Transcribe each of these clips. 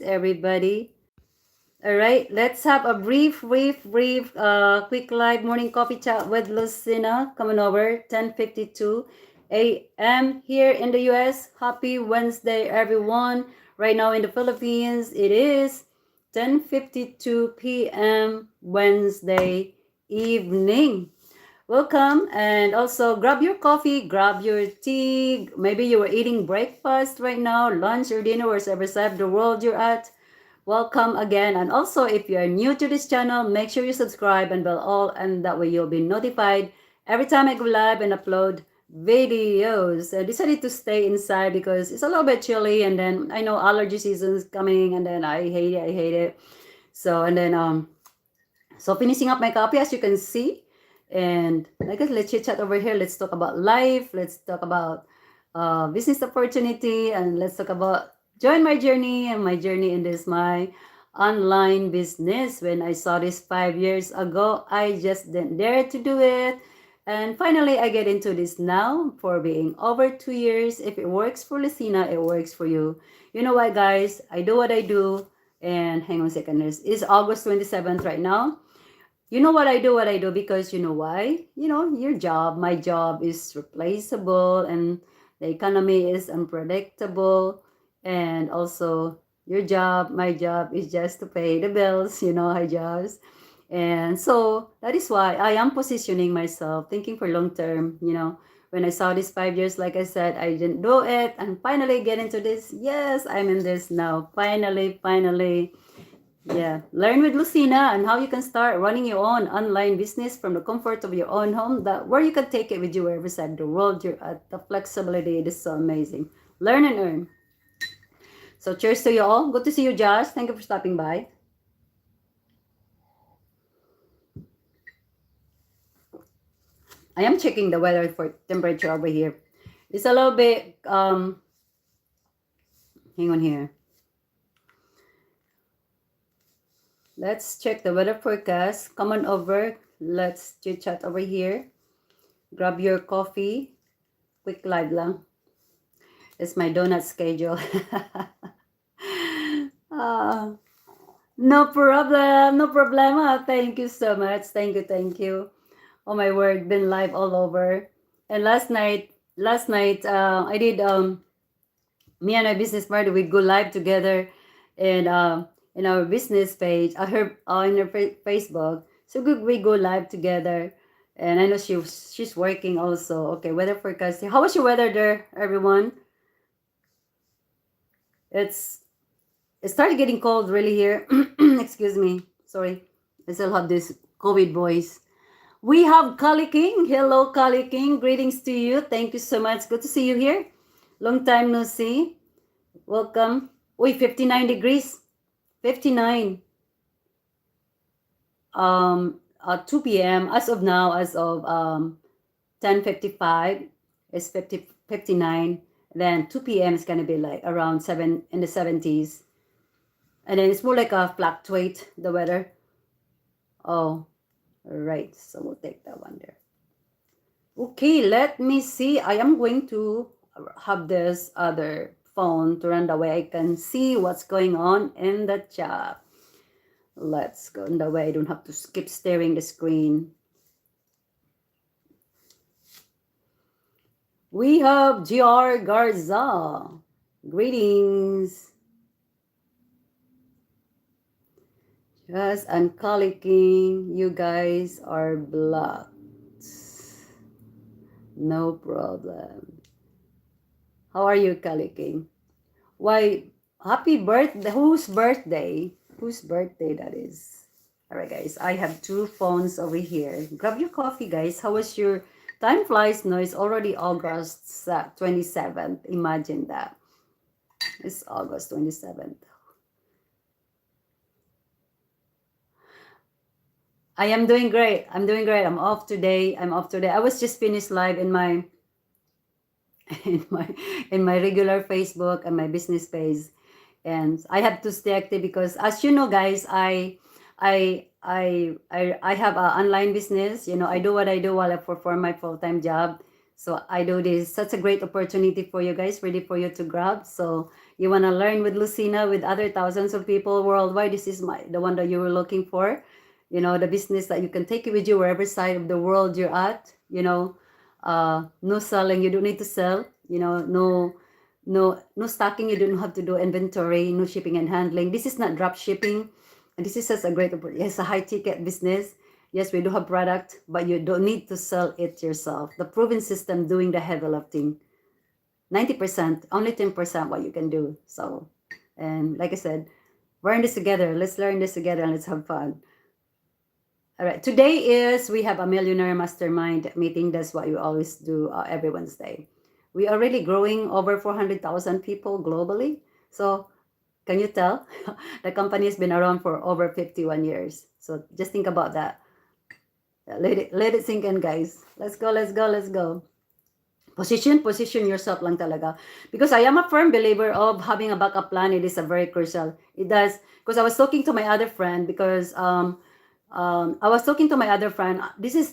everybody. All right, let's have a brief, quick live morning coffee chat with Lucena coming over 10:52 a.m. here in the U.S. Happy Wednesday, everyone. Right now in the Philippines, it is 10:52 p.m. Wednesday evening. Welcome, and also grab your coffee, grab your tea. Maybe you are eating breakfast right now, lunch or dinner, wherever side of the world you're at. Welcome again. And also, if you are new to this channel, make sure you subscribe and bell all, and that way you'll be notified every time I go live and upload videos. I decided to stay inside because it's a little bit chilly, and then I know allergy season is coming, and then I hate it. I hate it. So and then so finishing up my coffee, as you can see. And I guess let's chit chat over here. Let's talk about life. Let's talk about business opportunity, and let's talk about join my journey and my journey in this my online business. When I saw this 5 years ago, I just didn't dare to do it. And finally, I get into this now for being over 2 years. If it works for Lucena, it works for you. You know what, guys? I do what I do. And hang on a second. It's August 27th right now. You know what I do because you know why? You know, your job, my job is replaceable, and the economy is unpredictable, and also your job, my job is just to pay the bills, high jobs. And so that is why I am positioning myself, thinking for long term. When I saw this 5 years, like I said, I didn't do it, and finally get into this. Yes, I'm in this now. Finally. Yeah, learn with Lucena and how you can start running your own online business from the comfort of your own home, that where you can take it with you wherever side of the world you're at. The flexibility, it is so amazing. Learn and earn. So cheers to you all. Good to see you, Josh. Thank you for stopping by. I am checking the weather for temperature over here. It's a little bit hang on here. Let's check the weather forecast. Come on over. Let's chit chat over here. Grab your coffee. Quick live lang. It's my donut schedule. No problem. No problema. Thank you so much. Thank you. Oh my word, been live all over. And last night, I did me and my business partner, we go live together, and in our business page, her on her Facebook. So good, we go live together, and I know she's working also. Okay, weather forecast. How was your weather there, everyone? It started getting cold really here. Excuse me, sorry. I still have this COVID voice. We have Kali King. Hello, Kali King. Greetings to you. Thank you so much. Good to see you here. Long time no see. Welcome. Uy, 59 degrees. 59. 2 p.m. As of now, as of 10:55, it's 59. Then 2 p.m. is gonna be like around 7 in the 70s. And then it's more like a fluctuate the weather. Oh, right. So we'll take that one there. Okay, let me see. I am going to have this other phone to run the way I can see what's going on in the chat. Let's go in the way I don't have to keep staring the screen. We have GR Garza. Greetings. Yes, and Kali King, you guys are blocked. No problem. How are you, Kali King? Why, happy birthday. Whose birthday? Whose birthday that is? All right, guys. I have two phones over here. Grab your coffee, guys. How was your time flies? No, it's already August 27th. Imagine that. It's August 27th. I am doing great. I'm off today. I was just finished live in my in my regular Facebook and my business page, and I have to stay active because, as you know, guys, I have an online business. I do what I do while I perform my full-time job. So I do this. Such a great opportunity for you guys, ready for you to grab. So you want to learn with Lucena, with other thousands of people worldwide. This is the one that you were looking for. You know, the business that you can take it with you wherever side of the world you're at. You know, no selling. You don't need to sell. You know, no stocking. You don't have to do inventory. No shipping and handling. This is not drop shipping. And this is just a great opportunity. It's a high ticket business. Yes, we do have product, but you don't need to sell it yourself. The proven system doing the heavy lifting. 90%, only 10% what you can do. So, and like I said, learn this together. Let's learn this together and let's have fun. All right, today we have a millionaire mastermind meeting. That's what we always do every Wednesday. We are really growing over 400,000 people globally. So can you tell? The company has been around for over 51 years. So just think about that. Let it sink in, guys. Let's go, let's go, let's go. Position yourself lang talaga. Because I am a firm believer of having a backup plan. It is a very crucial. It does. Because I was talking to my other friend because I was talking to my other friend. This is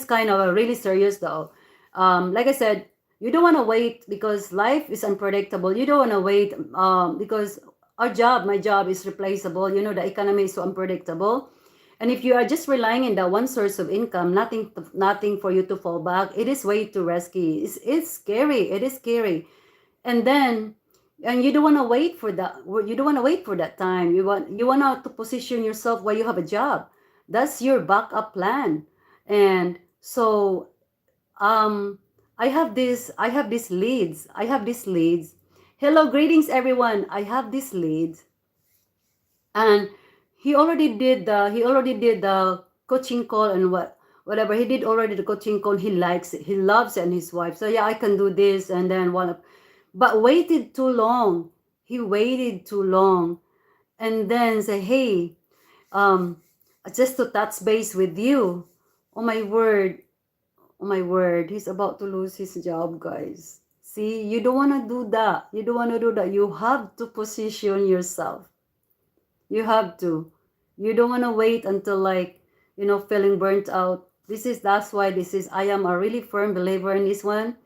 kind of a really serious though. Like I said, you don't want to wait because life is unpredictable. You don't want to wait because my job is replaceable. You know, the economy is so unpredictable. And if you are just relying on that one source of income, nothing for you to fall back, it is way too risky. It's scary. It is scary. And then, and you don't want to wait for that. You don't want to wait for that time. You want to position yourself where you have a job. That's your backup plan. And so, I have these leads. Hello, greetings everyone. I have these leads. And he already did the coaching call and whatever he did already, the coaching call. He likes it, he loves it, and his wife, so yeah, I can do this. And then but waited too long. He waited too long. And then say, hey, just to touch base with you. Oh my word, he's about to lose his job, guys. See, you don't want to do that. You have to position yourself. You have to. You don't want to wait until feeling burnt out. I am a really firm believer in this one.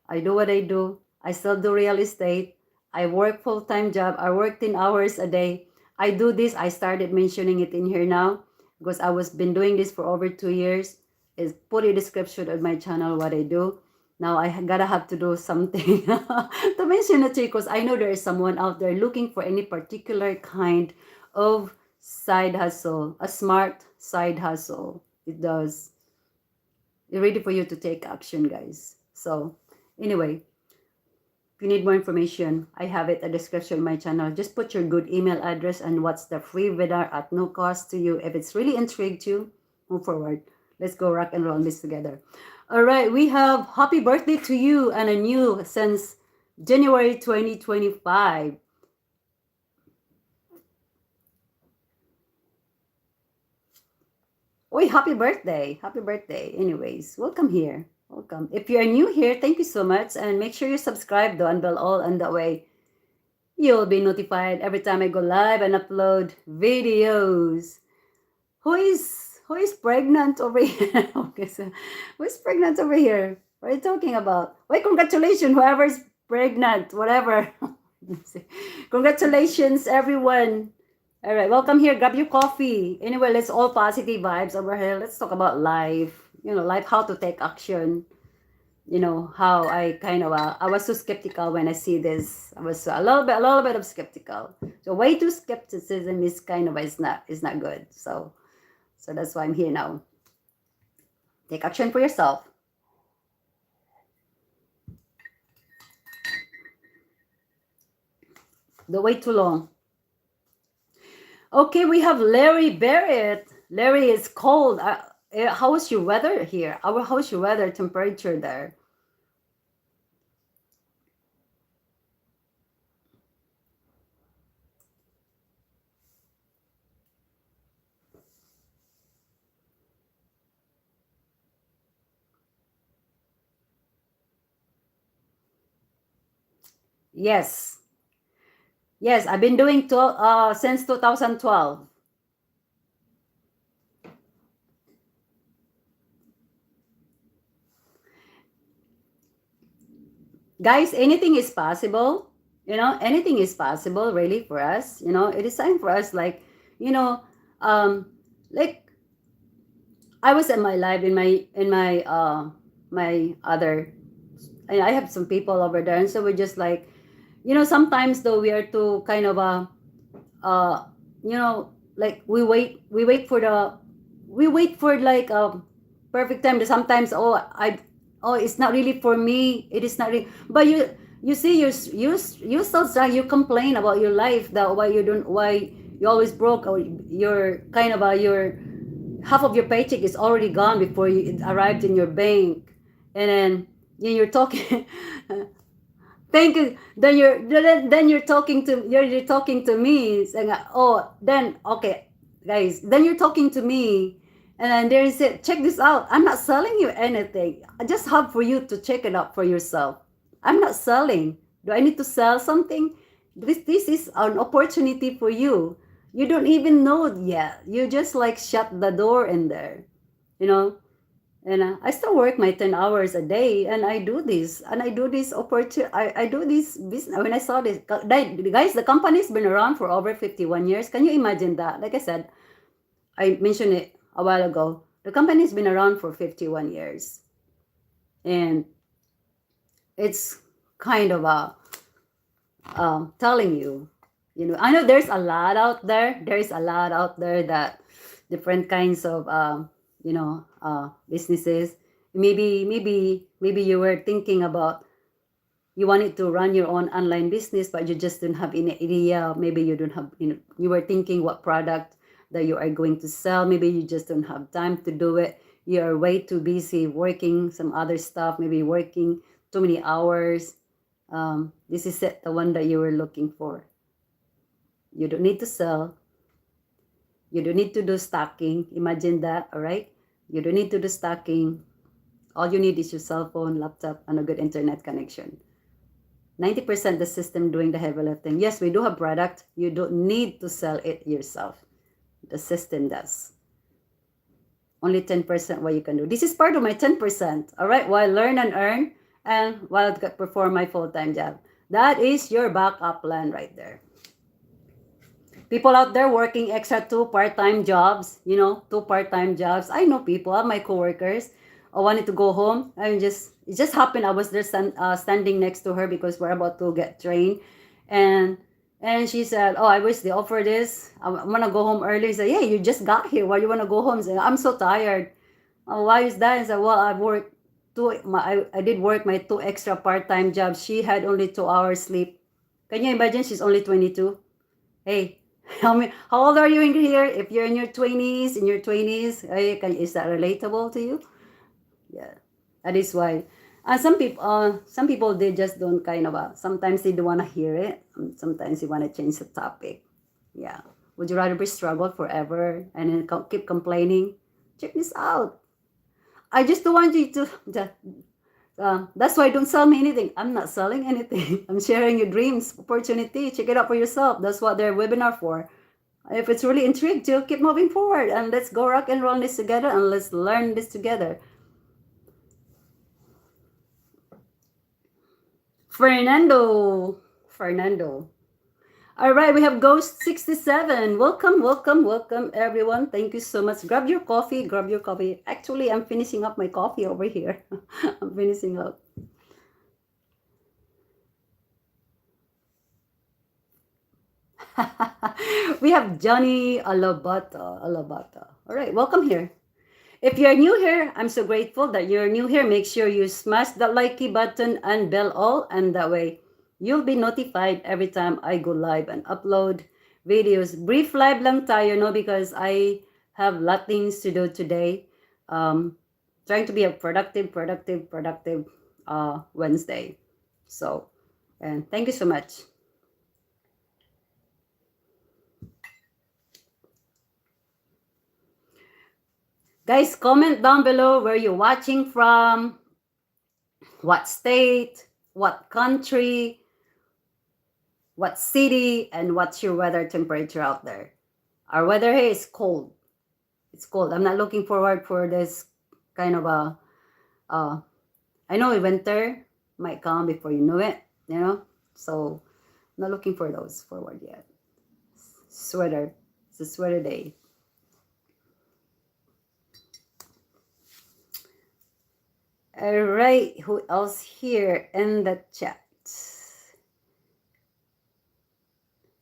I do what I do. I still do real estate. I work full-time job. I work 10 hours a day. I do this. I started mentioning it in here now because I was been doing this for over 2 years. Is put a description of my channel what I do. Now I gotta have to do something to mention it to you because I know there is someone out there looking for any particular kind of side hustle, a smart side hustle. It does. It's ready for you to take action, guys. So anyway, if you need more information, I have it in the description of my channel. Just put your good email address and what's the free webinar at no cost to you. If it's really intrigued you, move forward. Let's go rock and roll this together. All right, we have happy birthday to you and a new since January 2025. Oi, happy birthday. Happy birthday. Anyways, welcome here. Welcome. If you're new here, thank you so much. And make sure you subscribe though and bell all, and that way you'll be notified every time I go live and upload videos. Who is pregnant over here? Okay, so who is pregnant over here? What are you talking about? Wait, congratulations, whoever's pregnant, whatever. Congratulations, everyone. All right, welcome here. Grab your coffee. Anyway, let's all positive vibes over here. Let's talk about life. Life, how to take action. How I was so skeptical when I see this. I was a little bit of skeptical. So way too skepticism is is not good. So that's why I'm here now. Take action for yourself. Don't wait too long. Okay, we have Larry Barrett. Larry, is cold. How is your weather here? How's your weather temperature there? Yes. Yes, I've been doing since 2012. Guys, anything is possible. Anything is possible really for us. It is time for us, like, you know, um, like I was in my life my other, and I have some people over there, and so we're just like, sometimes though we are too kind of uh like we wait for like a perfect time. Sometimes, oh, it's not really for me, it is not really, but you see, you still start, you complain about your life, that why you always broke, or you're kind of your half of your paycheck is already gone before it arrived in your bank, and then you're talking. Thank you. Then you're talking to you're talking to me, saying, oh, then okay, guys. Then you're talking to me, and then there is it. Check this out. I'm not selling you anything. I just have for you to check it out for yourself. I'm not selling. Do I need to sell something? This is an opportunity for you. You don't even know it yet. You just like shut the door in there, you know. And I still work my 10 hours a day, and I do this, I do this business. When I saw this, guys, the company's been around for over 51 years. Can you imagine that? Like I said, I mentioned it a while ago. The company's been around for 51 years. And it's kind of telling you, I know there's a lot out there. There's a lot out there that different kinds of, businesses. Maybe you were thinking about, you wanted to run your own online business, but you just don't have any idea. Maybe you don't have, you were thinking what product that you are going to sell. Maybe you just don't have time to do it. You are way too busy working some other stuff, maybe working too many hours. This is it, the one that you were looking for. You don't need to sell. You don't need to do stocking. Imagine that, all right? You don't need to do stocking. All you need is your cell phone, laptop, and a good internet connection. 90% the system doing the heavy lifting. Yes, we do have product. You don't need to sell it yourself. The system does. Only 10% what you can do. This is part of my 10%, all right? While learn and earn, and while perform my full-time job. That is your backup plan right there. People out there working extra 2 part-time jobs, 2 part-time jobs. I know people, my coworkers, I wanted to go home. It just happened. I was there standing next to her because we're about to get trained. And she said, oh, I wish they offer this. I want to go home early. I said, yeah, you just got here. Why do you want to go home? I said, I'm so tired. Oh, why is that? I said, well, I did work my 2 extra part-time jobs. She had only 2 hours sleep. Can you imagine? She's only 22. Hey, how old are you in here? If you're in your 20s, is that relatable to you? Yeah, that is why. Some people they just don't kind of. Sometimes they don't want to hear it. Sometimes they want to change the topic. Yeah. Would you rather be struggled forever and then keep complaining? Check this out. I just don't want you to. That's why don't sell me anything. I'm not selling anything. I'm sharing your dreams, opportunity. Check it out for yourself. That's what their webinar for. If it's really intrigued you, keep moving forward and let's go rock and roll this together and let's learn this together. Fernando. All right, we have Ghost 67. Welcome, everyone. Thank you so much. Grab your coffee. Actually, I'm finishing up my coffee over here. I'm finishing up. We have Johnny Alabata. All right, welcome here. If you're new here, I'm so grateful that you're new here. Make sure you smash the likey button and bell all, and that way you'll be notified every time I go live and upload videos. Brief live lang tayo, no? Because I have a lot of things to do today. Trying to be a productive Wednesday. So, and thank you so much. Guys, comment down below where you're watching from, what state, what country, what city, and what's your weather temperature out there. Our weather here is cold. It's cold. I'm not looking forward for this kind of I know winter, might come before you know it, you know. So not looking for those forward yet. Sweater. It's a sweater day. All right, who else here in the chat?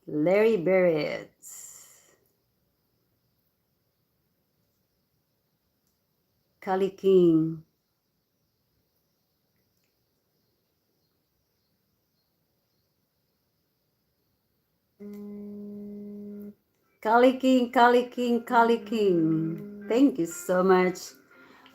Larry Barrett. Kali King. Kali King, Kali King, Kali King. Thank you so much.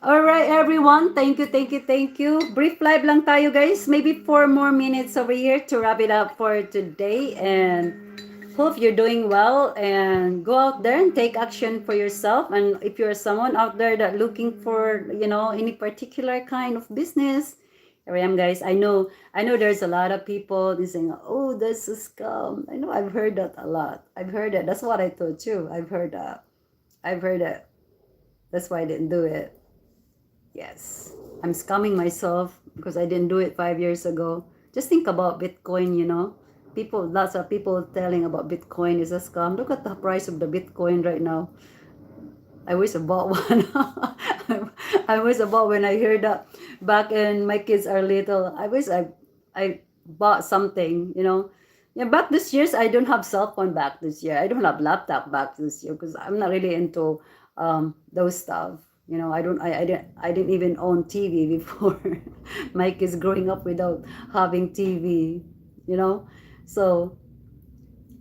All right, everyone. Thank you, thank you, thank you. Brief live lang tayo, guys. Maybe 4 more minutes over here to wrap it up for today. And hope you're doing well. And go out there and take action for yourself. And if you're someone out there that looking for, any particular kind of business, here I am, guys. I know there's a lot of people saying, oh, this is scam. I know I've heard that a lot. I've heard that. That's what I thought too. I've heard that. That's why I didn't do it. Yes, I'm scamming myself because I didn't do it 5 years ago. Just think about Bitcoin, lots of people telling about Bitcoin is a scam. Look at the price of the Bitcoin right now. I wish I bought one. I wish I bought when I heard that back when my kids are little. I wish I bought something, Yeah, back this years I don't have cell phone back this year. I don't have laptop back this year because I'm not really into those stuff. I didn't even own TV before. My kids growing up without having TV, So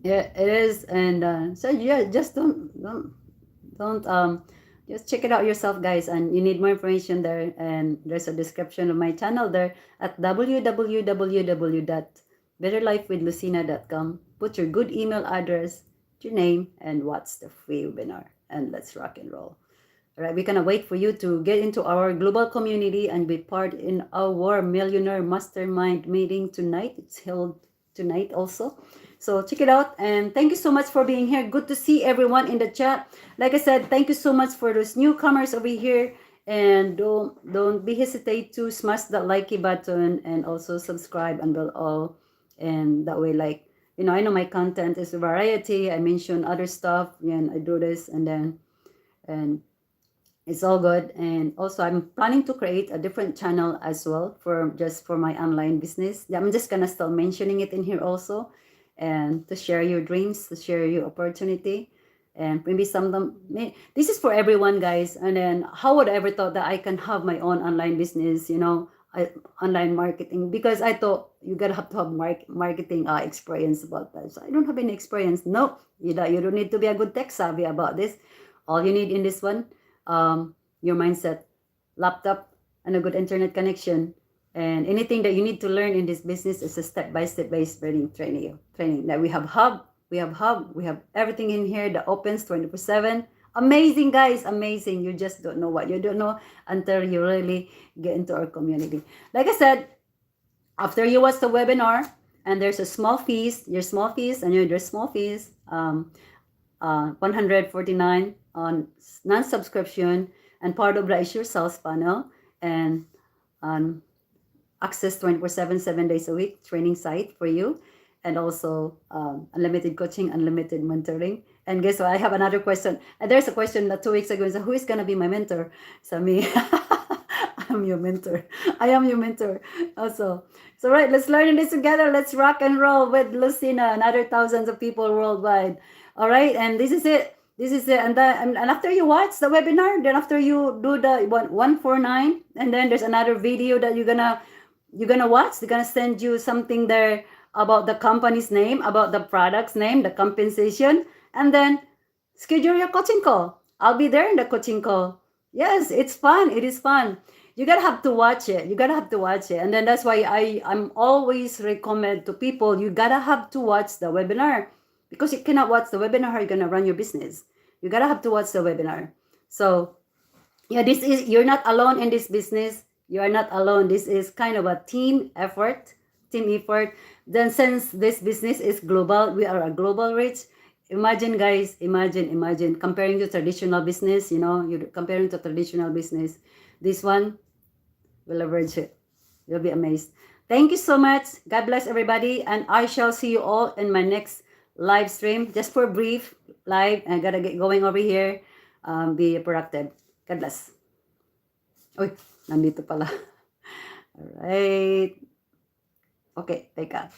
yeah, it is, and so yeah, just don't just check it out yourself, guys, and you need more information there, and there's a description of my channel there at www.betterlifewithlucina.com. Put your good email address, your name, and what's the free webinar, and let's rock and roll. All right, we're gonna wait for you to get into our global community and be part in our millionaire mastermind meeting tonight. It's held tonight also. So check it out, and thank you so much for being here. Good to see everyone in the chat. Like I said, thank you so much for those newcomers over here, and don't be hesitate to smash that likey button and also subscribe and bell all, and that way, like, I know my content is a variety. I mention other stuff and I do this, and it's all good. And also I'm planning to create a different channel as well for my online business. I'm just gonna start mentioning it in here also, and to share your dreams, to share your opportunity, and maybe some of them this is for everyone, guys. And then how would I ever thought that I can have my own online business, online marketing, because I thought you gotta have to have marketing experience about that. So I don't have any experience. No, you don't need to be a good tech savvy about this. All you need in this one, your mindset, laptop, and a good internet connection. And anything that you need to learn in this business is a step-by-step based training that we have we have everything in here that opens 24/7. Amazing, guys, amazing. You just don't know what you don't know until you really get into our community. Like I said, after you watch the webinar, and there's a small fees, there's small fees, 149 on non-subscription, and part of that is your sales funnel, and access 24/7, 7 days a week training site for you, and also unlimited coaching, unlimited mentoring. And guess what? I have another question. And there's a question that 2 weeks ago, so who is gonna be my mentor? So me. I'm your mentor. I am your mentor also. So right, let's learn this together. Let's rock and roll with Lucena and other thousands of people worldwide. All right, and this is it. And after you watch the webinar, then after you do the 149, and then there's another video that you're gonna watch. They're gonna send you something there about the company's name, about the product's name, the compensation, and then schedule your coaching call. I'll be there in the coaching call. Yes, it's fun. It is fun. You gotta have to watch it. And then that's why I'm always recommend to people, you gotta have to watch the webinar, because you cannot watch the webinar how you're gonna run your business. You gotta have to watch the webinar. So yeah, you're not alone in this business. You are not alone. This is kind of a team effort. Then since this business is global, we are a global reach. Imagine, guys, imagine comparing to traditional business, you're comparing to traditional business. This one will leverage it. You'll be amazed. Thank you so much. God bless everybody. And I shall see you all in my next live stream. Just for a brief live. I gotta get going over here. Be productive. God bless. Uy, nandito pala. Alright. Okay, teka.